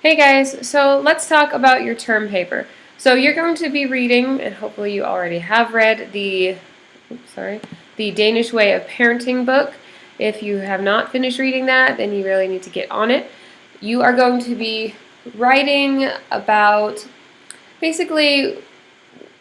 Hey guys, so let's talk about your term paper. So you're going to be reading, and hopefully you already have read the Danish Way of Parenting book. If you have not finished reading that, then you really need to get on it. You are going to be writing about basically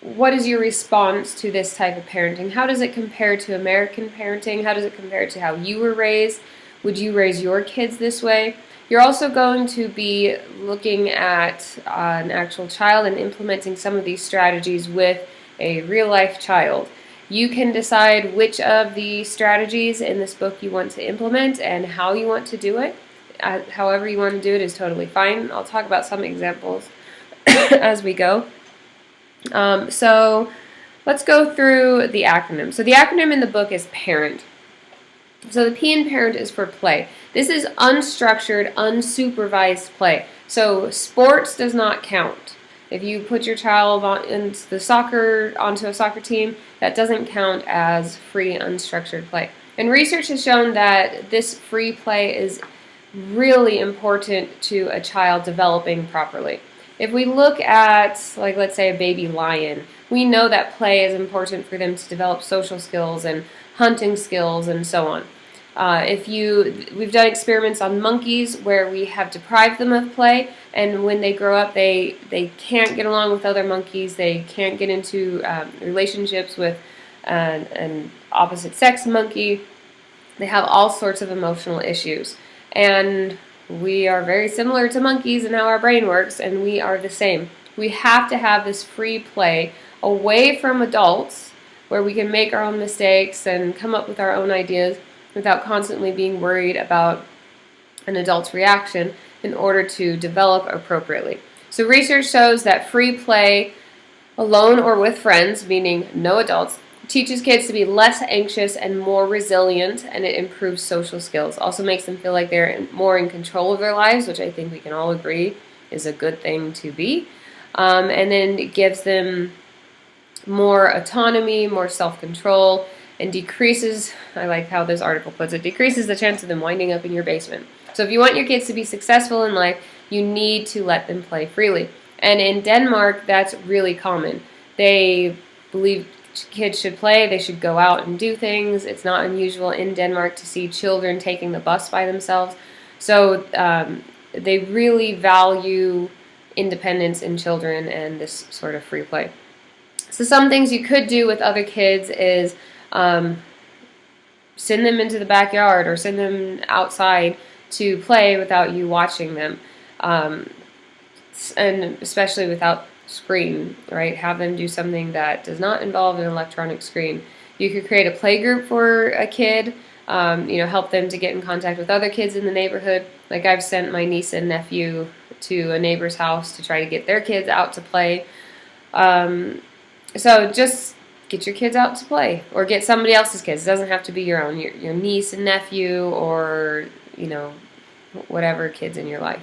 what is your response to this type of parenting? How does it compare to American parenting? How does it compare to how you were raised? Would you raise your kids this way? You're also going to be looking at an actual child and implementing some of these strategies with a real life child. You can decide which of the strategies in this book you want to implement and how you want to do it. However you want to do it is totally fine. I'll talk about some examples as we go. So let's go through the acronym. So the acronym in the book is PARENT. So the P in PARENT is for play. This is unstructured, unsupervised play. So sports does not count. If you put your child onto a soccer team, that doesn't count as free, unstructured play. And research has shown that this free play is really important to a child developing properly. If we look at, like, let's say a baby lion, we know that play is important for them to develop social skills and hunting skills and so on. We've done experiments on monkeys where we have deprived them of play, and when they grow up, they can't get along with other monkeys. They can't get into relationships with an opposite sex monkey. They have all sorts of emotional issues. And we are very similar to monkeys in how our brain works, and we are the same. We have to have this free play away from adults where we can make our own mistakes and come up with our own ideas without constantly being worried about an adult's reaction in order to develop appropriately. So research shows that free play alone or with friends, meaning no adults, teaches kids to be less anxious and more resilient, and it improves social skills. Also makes them feel like they're more in control of their lives, which I think we can all agree is a good thing to be. And then it gives them more autonomy, more self-control, and decreases, I like how this article puts it, decreases the chance of them winding up in your basement. So if you want your kids to be successful in life, you need to let them play freely. And in Denmark, that's really common. They believe kids should play, they should go out and do things. It's not unusual in Denmark to see children taking the bus by themselves. So they really value independence in children and this sort of free play. So some things you could do with other kids is send them into the backyard or send them outside to play without you watching them, and especially without screen, right? Have them do something that does not involve an electronic screen. You could create a play group for a kid, help them to get in contact with other kids in the neighborhood. Like I've sent my niece and nephew to a neighbor's house to try to get their kids out to play. So just get your kids out to play, or get somebody else's kids. It doesn't have to be your own, your niece and nephew, or whatever kids in your life.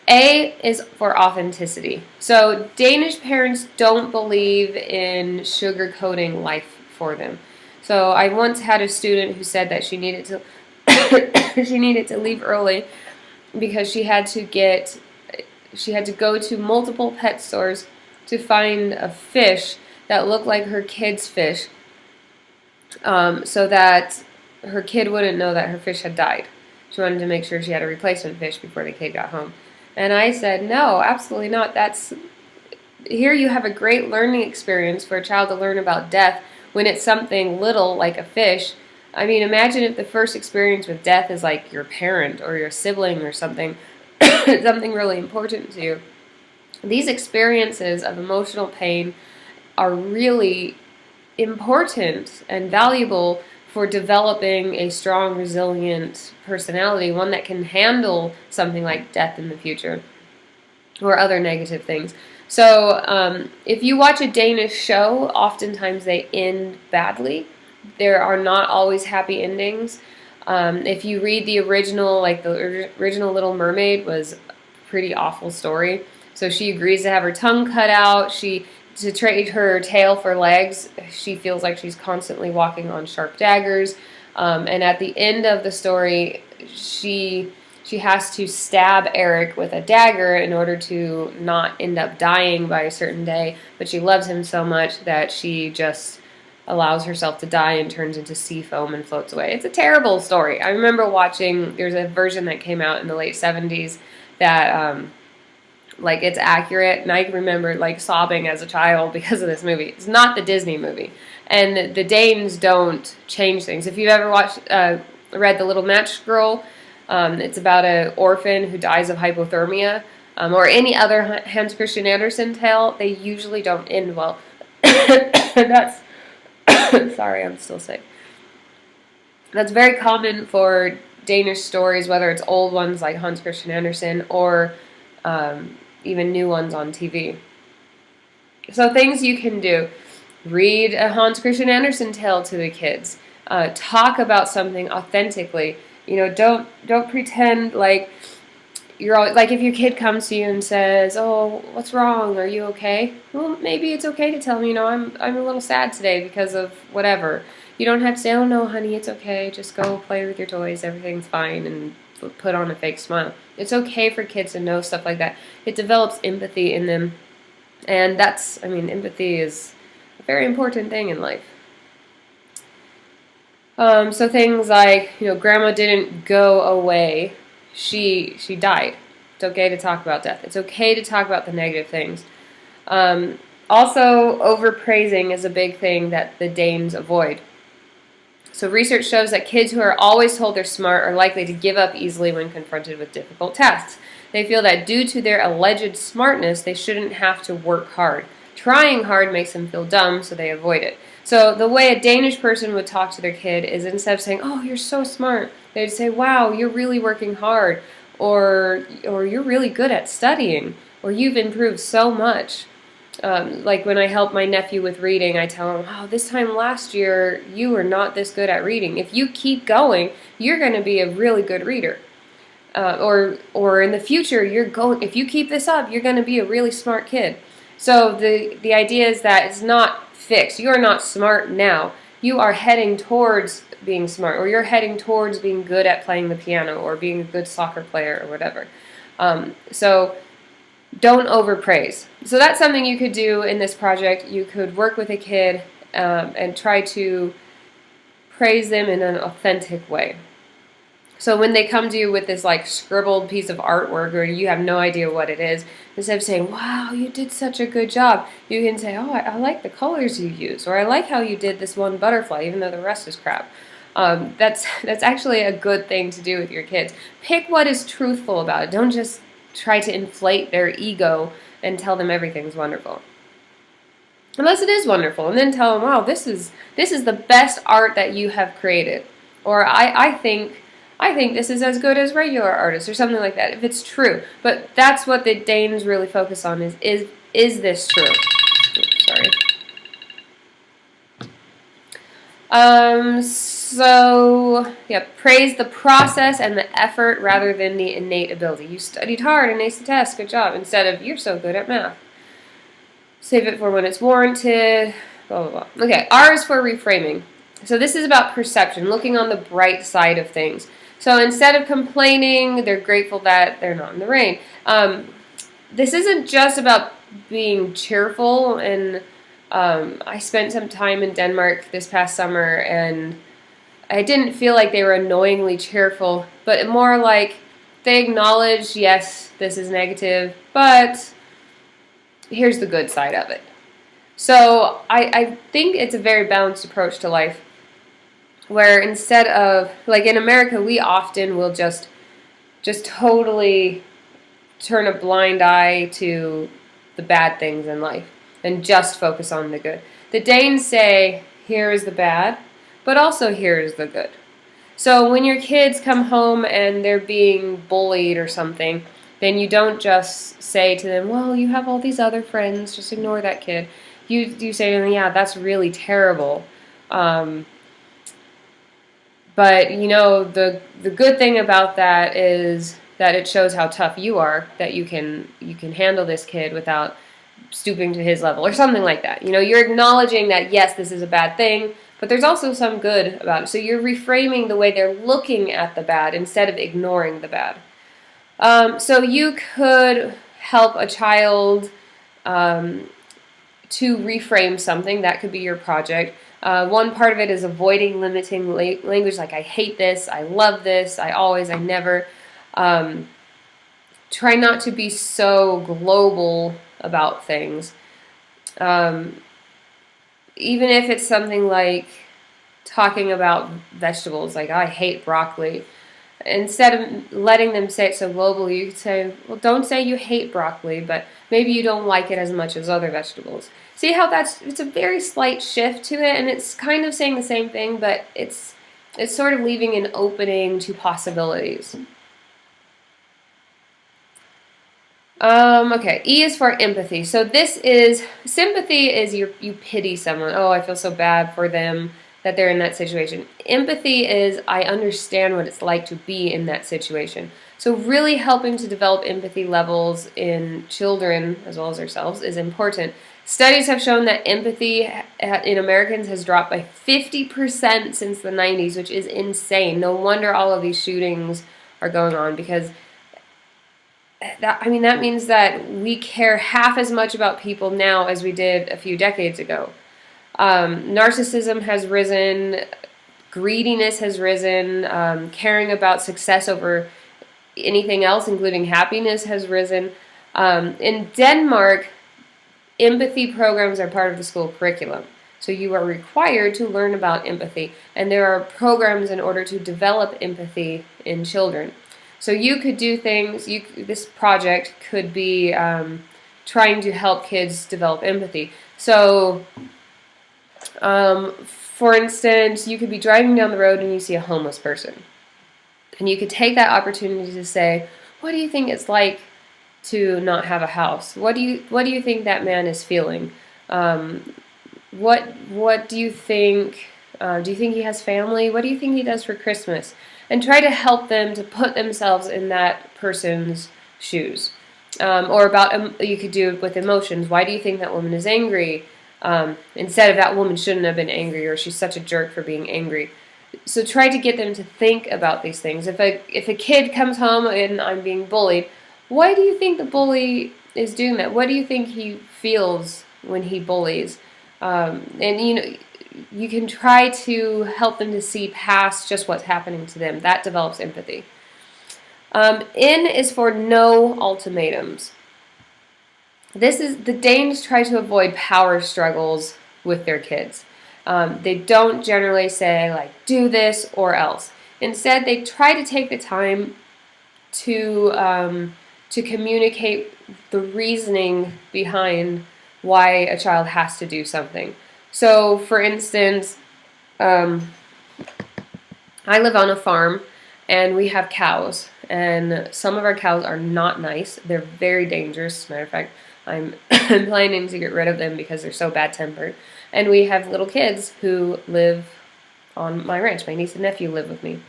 A is for authenticity. So Danish parents don't believe in sugarcoating life for them. So I once had a student who said that she needed to she needed to leave early because she had to go to multiple pet stores to find a fish that looked like her kid's fish, so that her kid wouldn't know that her fish had died. She wanted to make sure she had a replacement fish before the kid got home. And I said, no, absolutely not. Here you have a great learning experience for a child to learn about death when it's something little like a fish. I mean, imagine if the first experience with death is like your parent or your sibling or something, something really important to you. These experiences of emotional pain are really important and valuable for developing a strong, resilient personality, one that can handle something like death in the future or other negative things. So if you watch a Danish show, oftentimes they end badly. There are not always happy endings. If you read the original, like the original Little Mermaid was a pretty awful story. So she agrees to have her tongue cut out. To trade her tail for legs, she feels like she's constantly walking on sharp daggers. And at the end of the story, she she has to stab Eric with a dagger in order to not end up dying by a certain day, but she loves him so much that she just allows herself to die and turns into sea foam and floats away. It's a terrible story. I remember watching, there's a version that came out in the late 70s that, like, it's accurate, and I remember, like, sobbing as a child because of this movie. It's not the Disney movie. And the Danes don't change things. If you've ever read The Little Match Girl, it's about an orphan who dies of hypothermia, or any other Hans Christian Andersen tale, they usually don't end well. That's sorry, I'm still sick. That's very common for Danish stories, whether it's old ones like Hans Christian Andersen or even new ones on TV. So things you can do. Read a Hans Christian Andersen tale to the kids. Talk about something authentically. You know, don't pretend like you're always, like if your kid comes to you and says, "Oh, what's wrong? Are you okay?" Well, maybe it's okay to tell them, you know, I'm a little sad today because of whatever. You don't have to say, "Oh no, honey, it's okay. Just go play with your toys. Everything's fine," and put on a fake smile. It's okay for kids to know stuff like that. It develops empathy in them, and that's, I mean, empathy is a very important thing in life. So things like, you know, Grandma didn't go away. She died. It's okay to talk about death. It's okay to talk about the negative things. Also, overpraising is a big thing that the Danes avoid. So research shows that kids who are always told they're smart are likely to give up easily when confronted with difficult tasks. They feel that due to their alleged smartness, they shouldn't have to work hard. Trying hard makes them feel dumb, so they avoid it. So the way a Danish person would talk to their kid is, instead of saying, "Oh, you're so smart," they'd say, "Wow, you're really working hard," or "You're really good at studying," or "You've improved so much." Like when I help my nephew with reading, I tell him, "Oh, this time last year, you were not this good at reading. If you keep going, you're going to be a really good reader. Or in the future, if you keep this up, you're going to be a really smart kid." So the idea is that it's not fixed. You are not smart now. You are heading towards being smart, or you're heading towards being good at playing the piano, or being a good soccer player, or whatever. So don't overpraise. So that's something you could do in this project. You could work with a kid and try to praise them in an authentic way. So when they come to you with this like scribbled piece of artwork, or you have no idea what it is, instead of saying, "Wow, you did such a good job," you can say, "Oh, I like the colors you use," or "I like how you did this one butterfly, even though the rest is crap." That's actually a good thing to do with your kids. Pick what is truthful about it. Don't just try to inflate their ego and tell them everything's wonderful. Unless it is wonderful, and then tell them, "Wow, this is the best art that you have created," or I think this is as good as regular artists," or something like that, if it's true. But that's what the Danes really focus on, is this true? Oops, sorry. So, yeah, praise the process and the effort rather than the innate ability. "You studied hard and aced the test, good job," instead of "You're so good at math." Save it for when it's warranted, blah, blah, blah. Okay, R is for reframing. So this is about perception, looking on the bright side of things. So instead of complaining, they're grateful that they're not in the rain. This isn't just about being cheerful, and I spent some time in Denmark this past summer, and I didn't feel like they were annoyingly cheerful, but more like they acknowledge, yes, this is negative, but here's the good side of it. So I think it's a very balanced approach to life, where instead of, like in America, we often will just totally turn a blind eye to the bad things in life and just focus on the good. The Danes say, here is the bad, but also here is the good. So when your kids come home and they're being bullied or something, then you don't just say to them, "Well, you have all these other friends, just ignore that kid." You say to them, "Yeah, that's really terrible. But you know, the good thing about that is that it shows how tough you are, that you can handle this kid without stooping to his level," or something like that. You know, you're acknowledging that yes, this is a bad thing, but there's also some good about it. So you're reframing the way they're looking at the bad instead of ignoring the bad. So you could help a child to reframe something. That could be your project. One part of it is avoiding limiting language, like I hate this, I love this, I always, I never. Try not to be so global about things. Even if it's something like talking about vegetables, like I hate broccoli. Instead of letting them say it so globally, you could say, well, don't say you hate broccoli, but maybe you don't like it as much as other vegetables. See how it's a very slight shift to it, and it's kind of saying the same thing, but it's sort of leaving an opening to possibilities. Okay, E is for empathy. So sympathy is you pity someone. Oh, I feel so bad for them that they're in that situation. Empathy is I understand what it's like to be in that situation. So really helping to develop empathy levels in children as well as ourselves is important. Studies have shown that empathy in Americans has dropped by 50% since the 90s, which is insane. No wonder all of these shootings are going on, because that means that we care half as much about people now as we did a few decades ago. Narcissism has risen, greediness has risen, caring about success over anything else, including happiness, has risen. In Denmark, empathy programs are part of the school curriculum. So you are required to learn about empathy, and there are programs in order to develop empathy in children. So you could do things, this project could be trying to help kids develop empathy. So, for instance, you could be driving down the road and you see a homeless person. And you could take that opportunity to say, what do you think it's like to not have a house? What do you think that man is feeling? What do you think? Do you think he has family? What do you think he does for Christmas? And try to help them to put themselves in that person's shoes. Or you could do it with emotions. Why do you think that woman is angry? Instead of that woman shouldn't have been angry, or she's such a jerk for being angry. So try to get them to think about these things. If a kid comes home and I'm being bullied, why do you think the bully is doing that? What do you think he feels when he bullies? And you can try to help them to see past just what's happening to them. That develops empathy. N is for no ultimatums. The Danes try to avoid power struggles with their kids. They don't generally say, like, do this or else. Instead, they try to take the time to communicate the reasoning behind why a child has to do something. So, for instance, I live on a farm, and we have cows, and some of our cows are not nice. They're very dangerous. As a matter of fact, I'm planning to get rid of them because they're so bad-tempered. And we have little kids who live on my ranch. My niece and nephew live with me,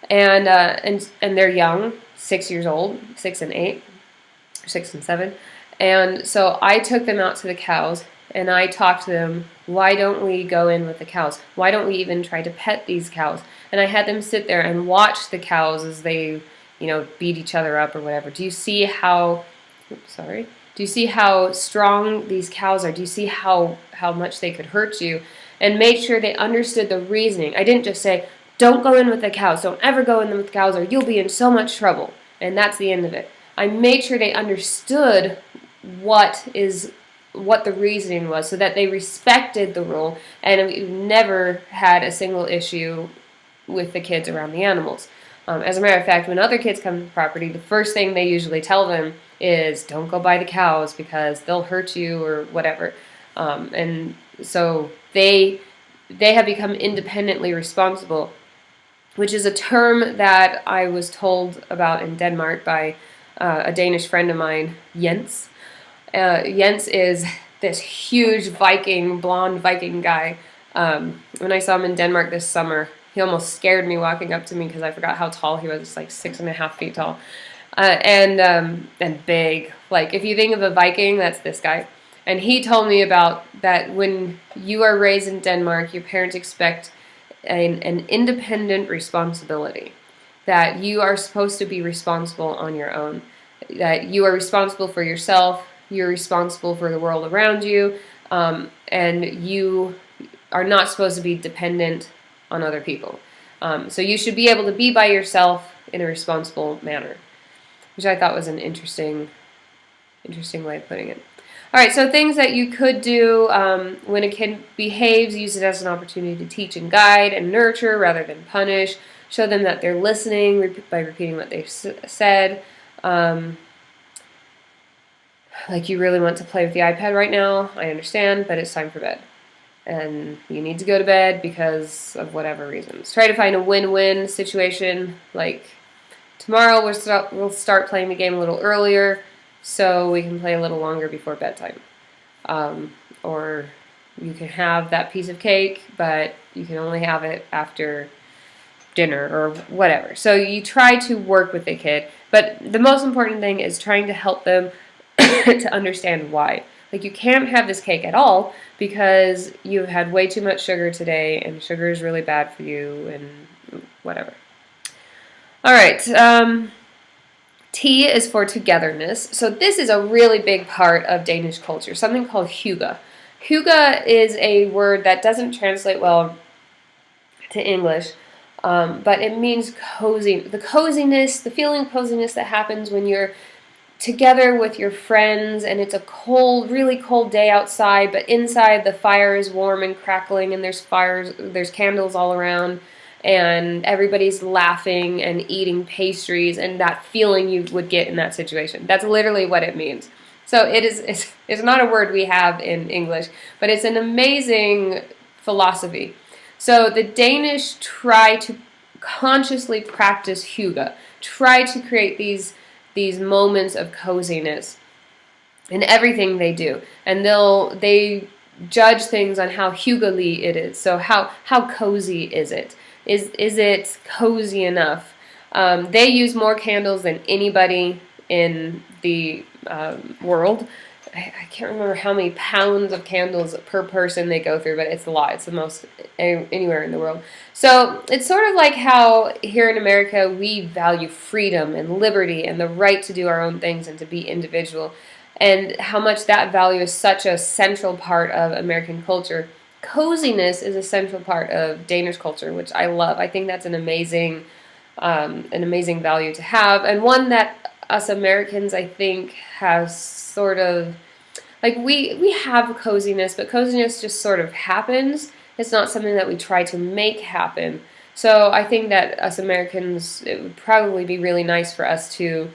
and they're young, 6 years old, 6 and 8, 6 and 7, and so I took them out to the cows. And I talked to them, why don't we go in with the cows? Why don't we even try to pet these cows? And I had them sit there and watch the cows as they, beat each other up or whatever. Do you see how strong these cows are? Do you see how much they could hurt you? And made sure they understood the reasoning. I didn't just say, don't go in with the cows. Don't ever go in with the cows or you'll be in so much trouble. And that's the end of it. I made sure they understood what the reasoning was, so that they respected the rule, and we never had a single issue with the kids around the animals. As a matter of fact, when other kids come to the property, the first thing they usually tell them is, don't go by the cows because they'll hurt you or whatever. And so they have become independently responsible, which is a term that I was told about in Denmark by a Danish friend of mine, Jens. Jens is this huge blonde Viking guy. When I saw him in Denmark this summer, he almost scared me walking up to me because I forgot how tall he was. It's like 6.5 feet tall, and big. Like if you think of a Viking, that's this guy. And he told me about that when you are raised in Denmark, your parents expect an independent responsibility. that you are supposed to be responsible on your own, that you are responsible for yourself, you're responsible for the world around you, and you are not supposed to be dependent on other people. So you should be able to be by yourself in a responsible manner, which I thought was an interesting way of putting it. All right, so things that you could do when a kid behaves, use it as an opportunity to teach and guide and nurture rather than punish. Show them that they're listening by repeating what they've said. Like, you really want to play with the iPad right now, I understand, but it's time for bed. And you need to go to bed because of whatever reasons. Try to find a win-win situation. Like, tomorrow we'll start playing the game a little earlier so we can play a little longer before bedtime. Or you can have that piece of cake, but you can only have it after dinner or whatever. So you try to work with the kid, but the most important thing is trying to help them to understand why. Like, you can't have this cake at all because you've had way too much sugar today, and sugar is really bad for you, and whatever. All right, T is for togetherness. So this is a really big part of Danish culture, something called hygge. Hygge is a word that doesn't translate well to English, but it means cozy. The coziness, the feeling of coziness that happens when you're together with your friends and it's a cold, really cold day outside, but inside the fire is warm and crackling and there's candles all around and everybody's laughing and eating pastries, and that feeling you would get in that situation. That's literally what it means. So it's not a word we have in English, but it's an amazing philosophy. So the Danish try to consciously practice hygge, try to create these moments of coziness in everything they do, and they judge things on how hyggelig it is. So how cozy is it? Is it cozy enough? They use more candles than anybody in the world. I can't remember how many pounds of candles per person they go through, but it's a lot. It's the most anywhere in the world. So it's sort of like how here in America we value freedom and liberty and the right to do our own things and to be individual, and how much that value is such a central part of American culture. Coziness is a central part of Danish culture, which I love. I think that's an amazing value to have, and one that us Americans, I think, have sort of, like, we have coziness, but coziness just sort of happens. It's not something that we try to make happen. So I think that us Americans, it would probably be really nice for us to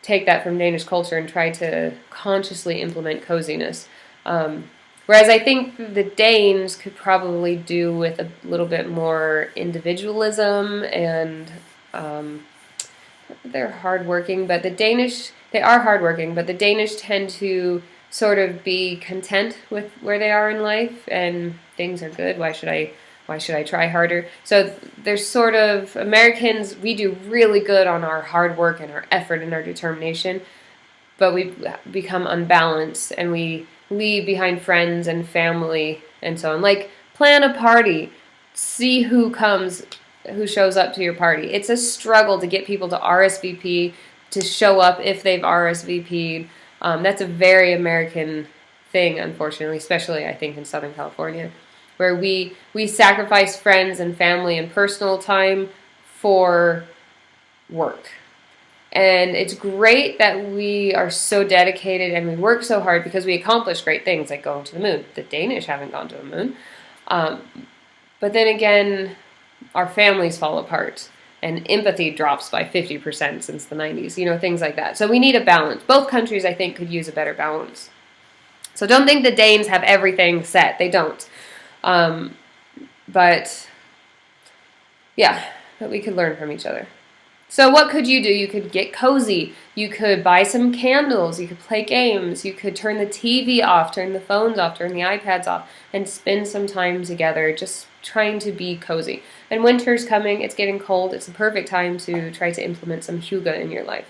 take that from Danish culture and try to consciously implement coziness. Whereas I think the Danes could probably do with a little bit more individualism, and they're hardworking, but they are hardworking, but the Danish tend to sort of be content with where they are in life, and things are good. Why should I try harder? So there's sort of, Americans, we do really good on our hard work and our effort and our determination, but we become unbalanced and we leave behind friends and family and so on. Like, plan a party, see who shows up to your party. It's a struggle to get people to RSVP, to show up if they've RSVP'd. That's a very American thing, unfortunately, especially I think in Southern California, where we sacrifice friends and family and personal time for work. And it's great that we are so dedicated and we work so hard because we accomplish great things like going to the moon. The Danish haven't gone to the moon. But then again, our families fall apart and empathy drops by 50% since the 90s, things like that. So we need a balance. Both countries, I think, could use a better balance. So don't think the Danes have everything set. They don't. But we could learn from each other. So what could you do? You could get cozy. You could buy some candles. You could play games. You could turn the TV off, turn the phones off, turn the iPads off, and spend some time together just trying to be cozy. And winter's coming. It's getting cold. It's the perfect time to try to implement some hygge in your life.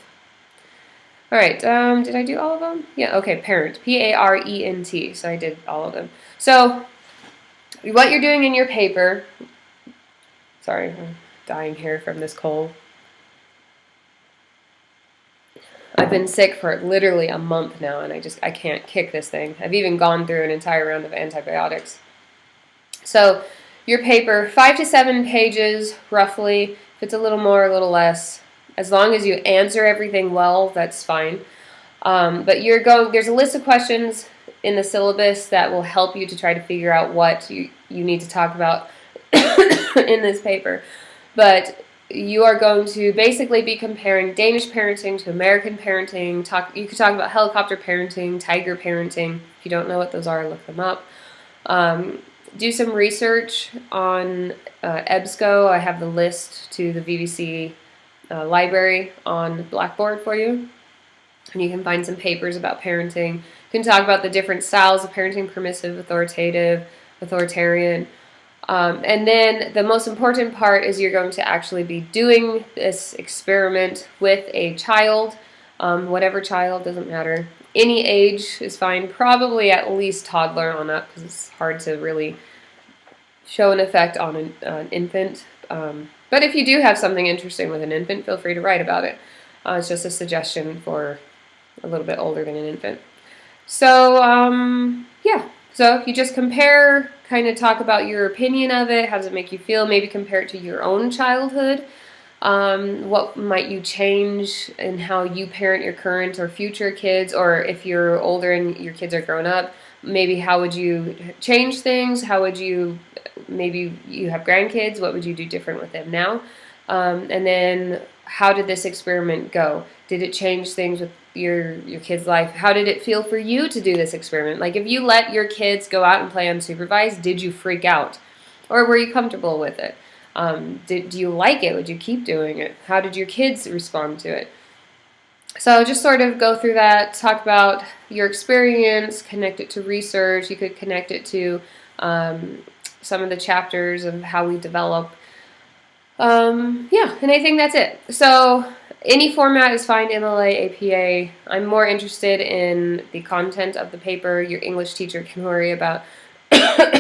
All right. Did I do all of them? Yeah. Okay. Parent. Parent. So I did all of them. So what you're doing in your paper. Sorry, I'm dying here from this cold. I've been sick for literally a month now, and I can't kick this thing. I've even gone through an entire round of antibiotics. So your paper, 5 to 7 pages roughly. If it's a little more, a little less, as long as you answer everything well, that's fine. But there's a list of questions in the syllabus that will help you to try to figure out what you need to talk about in this paper. But you are going to basically be comparing Danish parenting to American parenting. You could talk about helicopter parenting, tiger parenting. If you don't know what those are, look them up. Do some research on EBSCO. I have the list to the VVC library on Blackboard for you. And you can find some papers about parenting. You can talk about the different styles of parenting: permissive, authoritative, authoritarian. And then the most important part is you're going to actually be doing this experiment with a child, whatever child, doesn't matter. Any age is fine, probably at least toddler on up, because it's hard to really show an effect on an infant. But if you do have something interesting with an infant, feel free to write about it. It's just a suggestion for a little bit older than an infant. So, yeah. So you just compare, kind of talk about your opinion of it. How does it make you feel? Maybe compare it to your own childhood. What might you change in how you parent your current or future kids? Or if you're older and your kids are grown up, maybe how would you change things? How would you, maybe you have grandkids, what would you do different with them now? And then how did this experiment go? Did it change things with your kid's life? How did it feel for you to do this experiment? Like, if you let your kids go out and play unsupervised, did you freak out? Or were you comfortable with it? Do you like it? Would you keep doing it? How did your kids respond to it? So just sort of go through that, talk about your experience, connect it to research. You could connect it to some of the chapters of how we develop. Yeah, and I think that's it. So any format is fine, MLA, APA. I'm more interested in the content of the paper. Your English teacher can worry about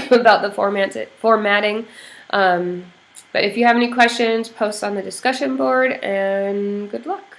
about the formatting. But if you have any questions, post on the discussion board, and good luck.